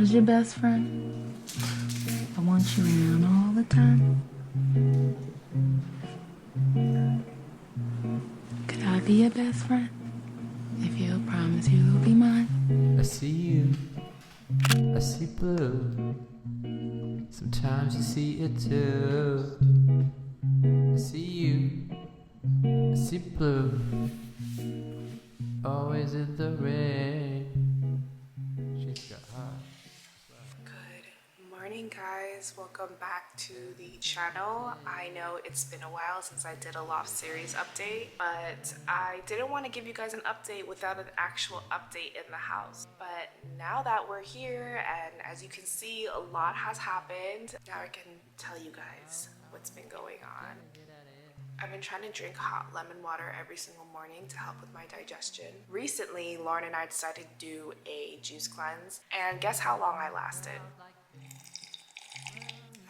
was your best friend? I want you around all the time. Could I be your best friend? If you'll promise you'll be mine. I see you, I see blue. Sometimes you see it too. I see you, I see blue. Always in the rain. She's got heart. Good morning, guys. Welcome back to the channel. I know it's been a while since I did a loft series update, but I didn't want to give you guys an update without an actual update in the house. But now that we're here, and as you can see, a lot has happened, now I can tell you guys what's been going on. I've been trying to drink hot lemon water every single morning to help with my digestion. Recently, Lauren and I decided to do a juice cleanse, and guess how long I lasted?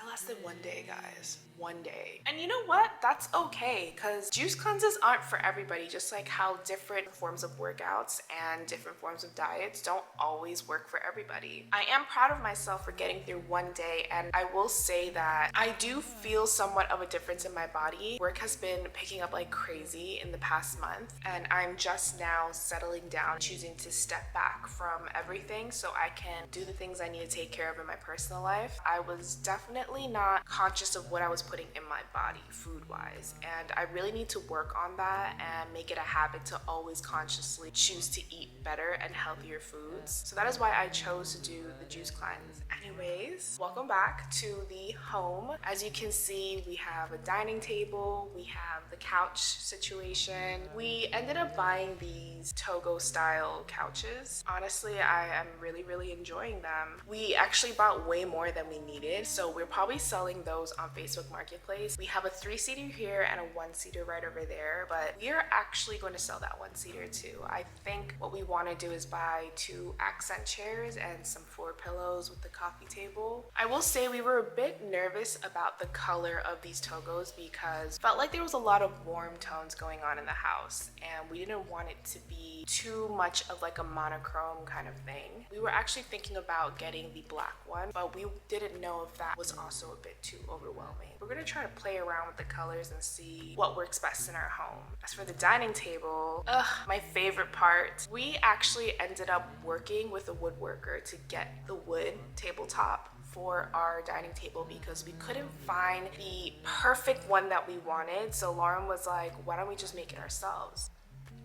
I lasted 1 day, guys. 1 day. And you know what? That's okay, because juice cleanses aren't for everybody, just like how different forms of workouts and different forms of diets don't always work for everybody. I am proud of myself for getting through 1 day, and I will say that I do feel somewhat of a difference in my body. Work has been picking up like crazy in the past month, and I'm just now settling down, choosing to step back from everything so I can do the things I need to take care of in my personal life. I was definitely not conscious of what I was putting in my body food-wise, and I really need to work on that and make it a habit to always consciously choose to eat better and healthier foods. So that is why I chose to do the juice cleanse. Anyways, welcome back to the home. As you can see, we have a dining table, we have the couch situation. We ended up buying these Togo style couches. Honestly, I am really enjoying them. We actually bought way more than we needed, so we're probably selling those on Facebook Marketplace. We have a 3-seater here and a 1-seater right over there, but we are actually going to sell that 1-seater too. I think what we want to do is buy 2 accent chairs and some 4 pillows with the coffee table. I will say we were a bit nervous about the color of these Togos because felt like there was a lot of warm tones going on in the house, and we didn't want it to be too much of like a monochrome kind of thing. We were actually thinking about getting the black one, but we didn't know if that was also a bit too overwhelming. We're gonna try to play around with the colors and see what works best in our home. As for the dining table, my favorite part, we actually ended up working with a woodworker to get the wood tabletop for our dining table because we couldn't find the perfect one that we wanted. So Lauren was like, why don't we just make it ourselves?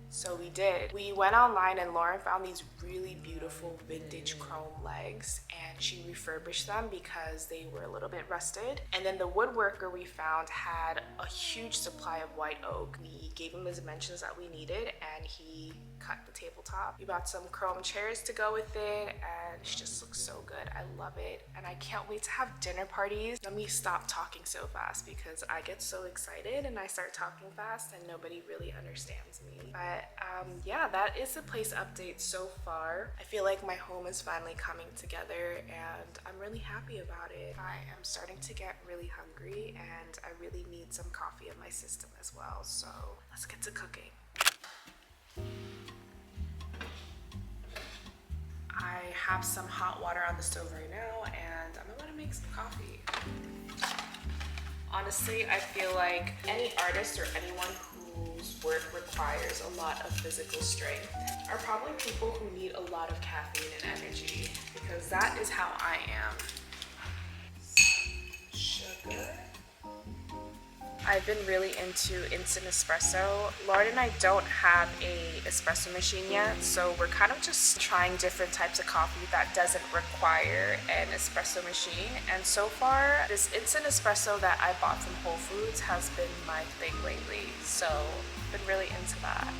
So we did. We went online and Lauren found these really beautiful vintage chrome legs, and she refurbished them because they were a little bit rusted. And then the woodworker we found had a huge supply of white oak. We gave him the dimensions that we needed and he cut the tabletop. We bought some chrome chairs to go with it, and she just looks so good. I love it, and I can't wait to have dinner parties. Let me stop talking so fast because I get so excited and I start talking fast and nobody really understands me. But yeah, that is the place update so far. I feel like my home is finally coming together and I'm really happy about it. I am starting to get really hungry and I really need some coffee in my system as well. So let's get to cooking. I have some hot water on the stove right now and I'm gonna make some coffee. Honestly, I feel like any artist or anyone whose work requires a lot of physical strength are probably people who need a lot of caffeine and energy, because that is how I am. Sugar. I've been really into instant espresso. Lauren and I don't have a espresso machine yet, so we're kind of just trying different types of coffee that doesn't require an espresso machine. And so far, this instant espresso that I bought from Whole Foods has been my thing lately. So I've been really into that.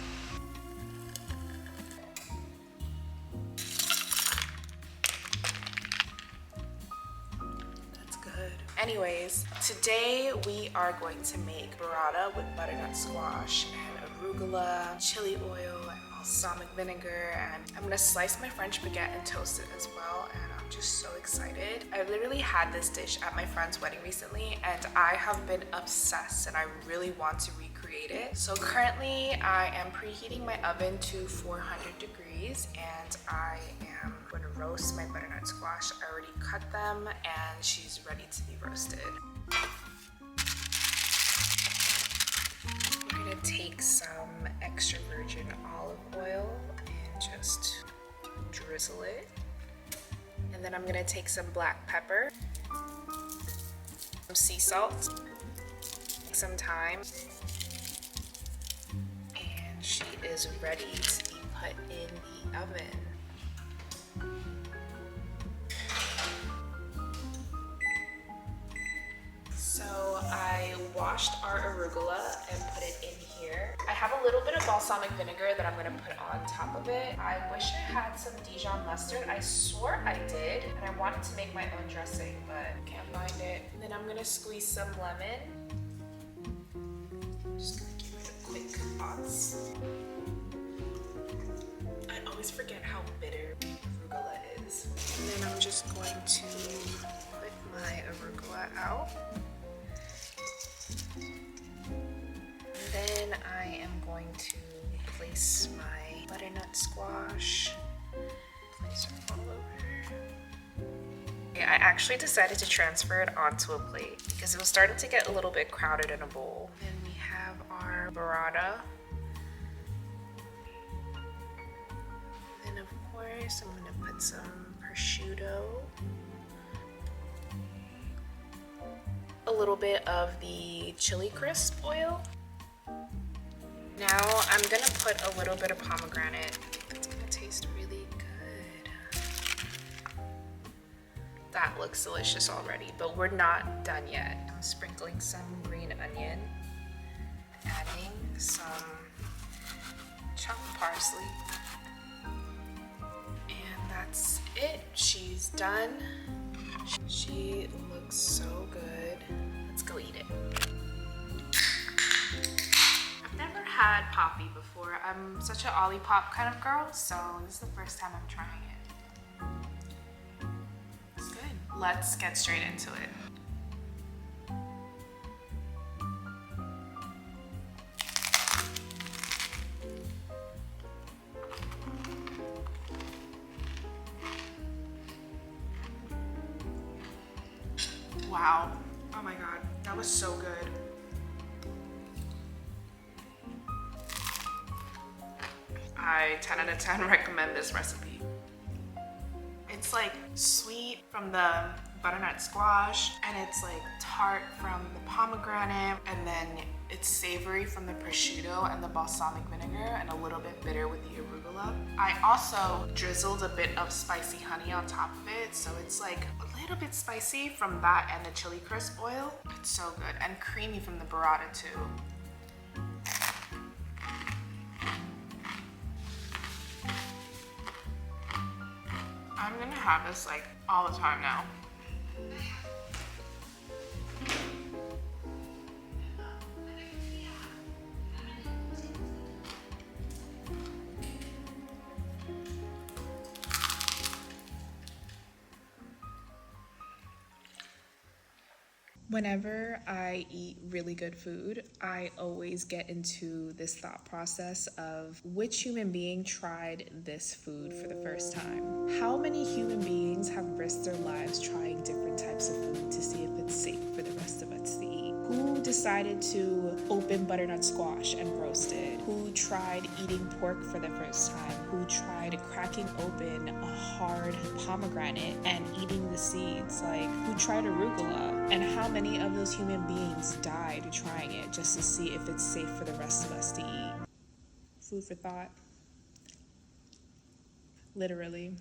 Anyways, today we are going to make burrata with butternut squash and arugula, chili oil, and balsamic vinegar, and I'm gonna slice my French baguette and toast it as well, and I'm just so excited. I literally had this dish at my friend's wedding recently, and I have been obsessed, and I really want to recreate recreate it. So currently I am preheating my oven to 400 degrees and I am going to roast my butternut squash. I already cut them and she's ready to be roasted. We're going to take some extra virgin olive oil and just drizzle it. And then I'm going to take some black pepper, some sea salt, some thyme, and she is ready to be put in the oven. So I washed our arugula and put it in here. I have a little bit of balsamic vinegar that I'm gonna put on top of it. I wish I had some Dijon mustard. I swore I did, and I wanted to make my own dressing, but can't find it. And then I'm gonna squeeze some lemon. Just gonna give it a quick pause. I always forget how bitter arugula is. And then I'm just going to put my arugula out. And then I am going to place my butternut squash. Place it all over. Okay, I actually decided to transfer it onto a plate because it was starting to get a little bit crowded in a bowl. Then we have our burrata. Then of course I'm gonna put some prosciutto. A little bit of the chili crisp oil. Now I'm gonna put a little bit of pomegranate. It's gonna taste really good. That looks delicious already, but we're not done yet. I'm sprinkling some green onion, adding some chopped parsley, and that's it. She's done. She looks so good. Let's go eat it. I've never had Poppy before. I'm such an Olipop kind of girl, so this is the first time I'm trying it. It's good. Let's get straight into it. Wow. Oh my god. That was so good. I 10 out of 10 recommend this recipe. It's like sweet from the butternut squash, and it's like tart from the pomegranate, and then it's savory from the prosciutto and the balsamic vinegar, and a little bit bitter with the arugula. I also drizzled a bit of spicy honey on top of it, so it's like a little bit spicy from that and the chili crisp oil. It's so good, and creamy from the burrata too. I'm gonna have this like all the time now. Whenever I eat really good food, I always get into this thought process of which human being tried this food for the first time. How many human beings have risked their lives trying different types of food to see if it's safe for the rest of us to eat? Who decided to open butternut squash and roast it? Who tried eating pork for the first time? Who tried cracking open a hard pomegranate and eating the seeds? Like, who tried arugula? And how many of those human beings died trying it just to see if it's safe for the rest of us to eat? Food for thought. Literally.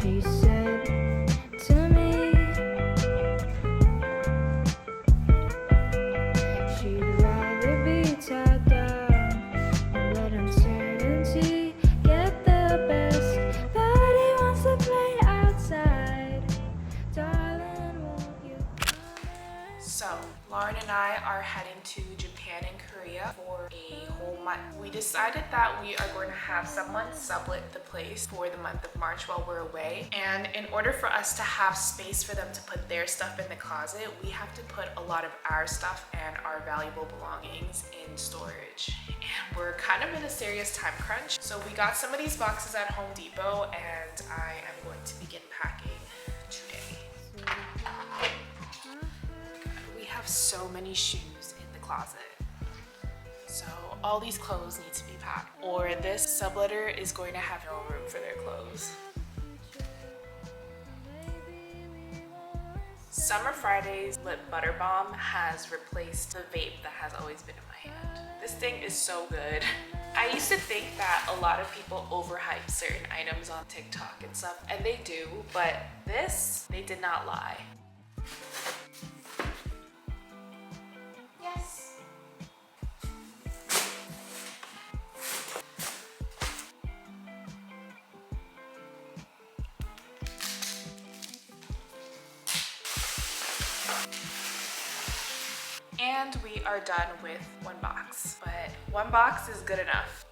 She said to me, she'd rather be tied down and let uncertainty get the best, but he wants to play outside. Darling, won't you come in? So, Lauren and I are heading to Japan and Korea Korea for a whole month. We decided that we are going to have someone sublet the place for the month of March while we're away. And in order for us to have space for them to put their stuff in the closet, we have to put a lot of our stuff and our valuable belongings in storage. And we're kind of in a serious time crunch. So we got some of these boxes at Home Depot and I am going to begin packing today. We have so many shoes in the closet. So all these clothes need to be packed, or this subletter is going to have no room for their clothes. Summer Fridays Lip Butter Balm has replaced the vape that has always been in my hand. This thing is so good. I used to think that a lot of people overhype certain items on TikTok and stuff, and they do, but this, they did not lie. Yes. And we are done with one box, but one box is good enough.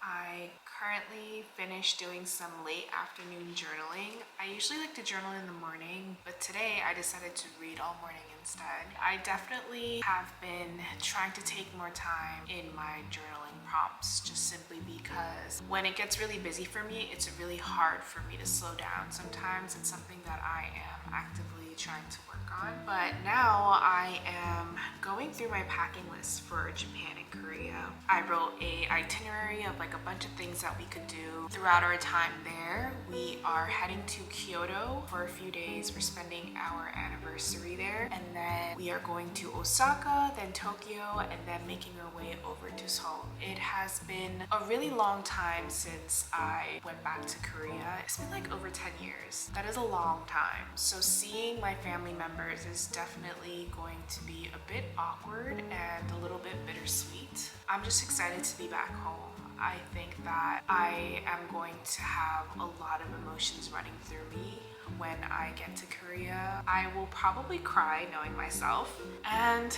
I currently finished doing some late afternoon journaling. I usually like to journal in the morning, but today I decided to read all morning instead. I definitely have been trying to take more time in my journaling prompts, just simply because when it gets really busy for me, it's really hard for me to slow down. Sometimes it's something that I am actively trying to work on, but now I am going through my packing list for Japan and Korea. I wrote a itinerary of like a bunch of things that we could do throughout our time there. We are heading to Kyoto for a few days. We're spending our anniversary there, and then we are going to Osaka, then Tokyo, and then making our way over to Seoul. It has been a really long time since I went back to Korea. It's been like over 10 years. That is a long time. So seeing my family members is definitely going to be a bit awkward and a little bit bittersweet. I'm just excited to be back home. I think that I am going to have a lot of emotions running through me when I get to Korea. I will probably cry knowing myself, and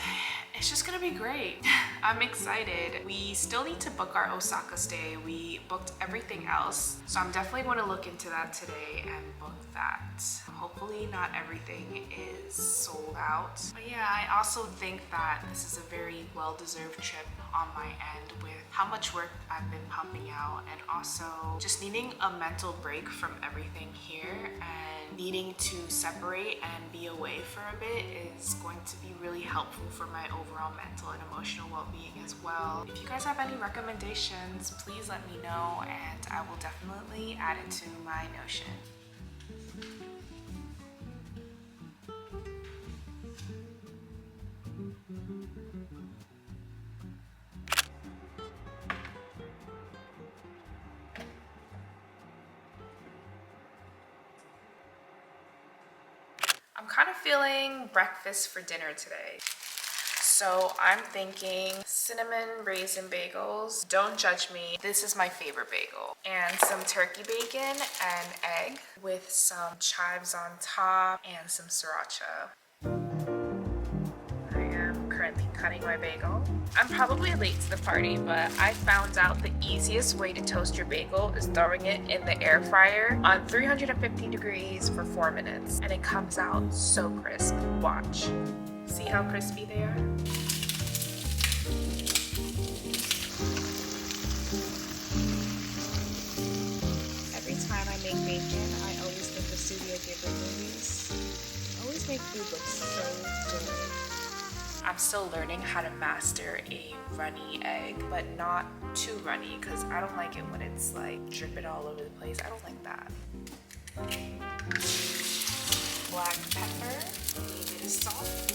it's just gonna be great. I'm excited. We still need to book our Osaka stay. We booked everything else, so I'm definitely going to look into that today and book that. Hopefully not everything is sold out. But yeah, I also think that this is a very well-deserved trip on my end with how much work I've been pumping out, and also just needing a mental break from everything here and needing to separate and be away for a bit is going to be really helpful for my overall mental and emotional well-being as well. If you guys have any recommendations, please let me know and I will definitely add it to my Notion. I'm kind of feeling breakfast for dinner today. So I'm thinking cinnamon raisin bagels. Don't judge me. This is my favorite bagel. And some turkey bacon and egg with some chives on top and some sriracha. I am currently cutting my bagel. I'm probably late to the party, but I found out the easiest way to toast your bagel is throwing it in the air fryer on 350 degrees for 4 minutes, and it comes out so crisp. Watch. See how crispy they are? Every time I make bacon, I always think of Studio Ghibli movies. Always make food look so good. I'm still learning how to master a runny egg, but not too runny because I don't like it when it's like dripping all over the place. I don't like that. Black pepper, a little bit of salt.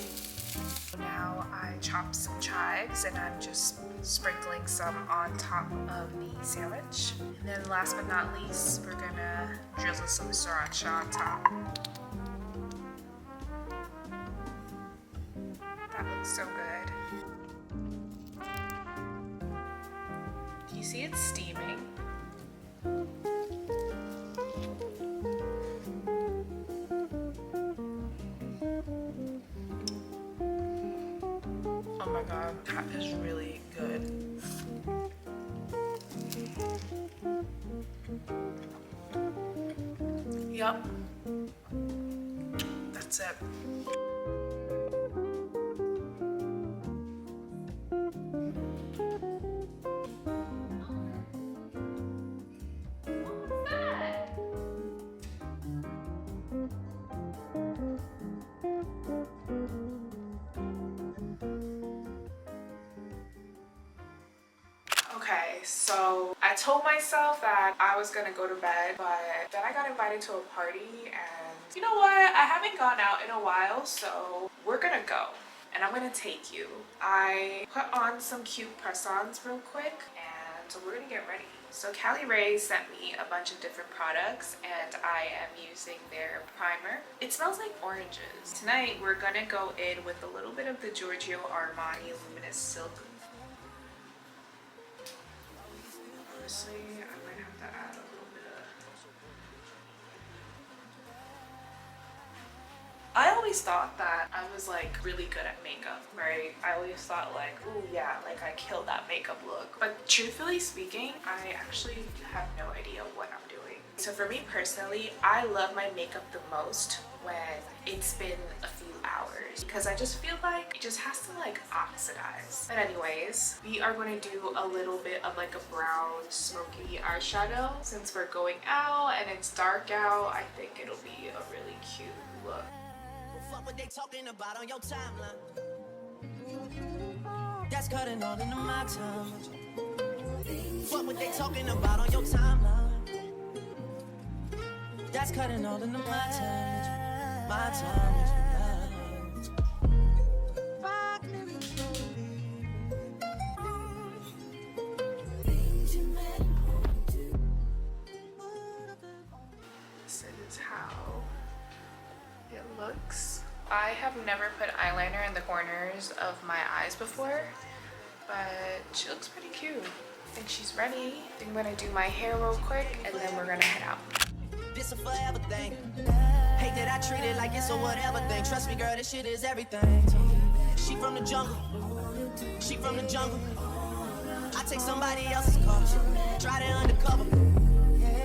Now I chopped some chives and I'm just sprinkling some on top of the sandwich. And then last but not least, we're gonna drizzle some sriracha on top. That looks so good. Do you see it steaming? That is really good. Yup. That's it. Okay, so I told myself that I was gonna go to bed, but then I got invited to a party, and you know what? I haven't gone out in a while, so we're gonna go. And I'm gonna take you. I put on some cute press-ons real quick, and so we're gonna get ready. So Callie Ray sent me a bunch of different products, and I am using their primer. It smells like oranges. Tonight, we're gonna go in with a little bit of the Giorgio Armani Luminous Silk. Honestly, I might have to add a little bit of... I always thought that I was like really good at makeup, right? I always thought like, oh yeah, like I killed that makeup look. But truthfully speaking, I actually have no idea what I'm doing. So for me personally, I love my makeup the most when it's been a few hours, because I just feel like it just has to like oxidize. But anyways, we are going to do a little bit of like a brown smoky eyeshadow. Since we're going out and it's dark out, I think it'll be a really cute look. Fuck what they talking about on your timeline. That's cutting all into my time. Fuck what they talking about on your timeline. That's cutting all into my time. My time. This is how it looks. I have never put eyeliner in the corners of my eyes before, but she looks pretty cute. I think she's ready. I think I'm gonna do my hair real quick and then we're gonna head out. This a forever thing. Hate that I treat it like it's a whatever thing. Trust me, girl, this shit is everything to me. She from the jungle. She from the jungle. I take somebody else's car. Try to undercover.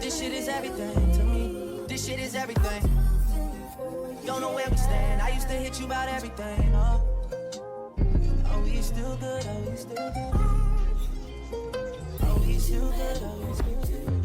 This shit is everything to me. This shit is everything. Don't know where we stand. I used to hit you about everything. Oh, we still good. Oh, we still good. Oh, we still good. Oh, we still good.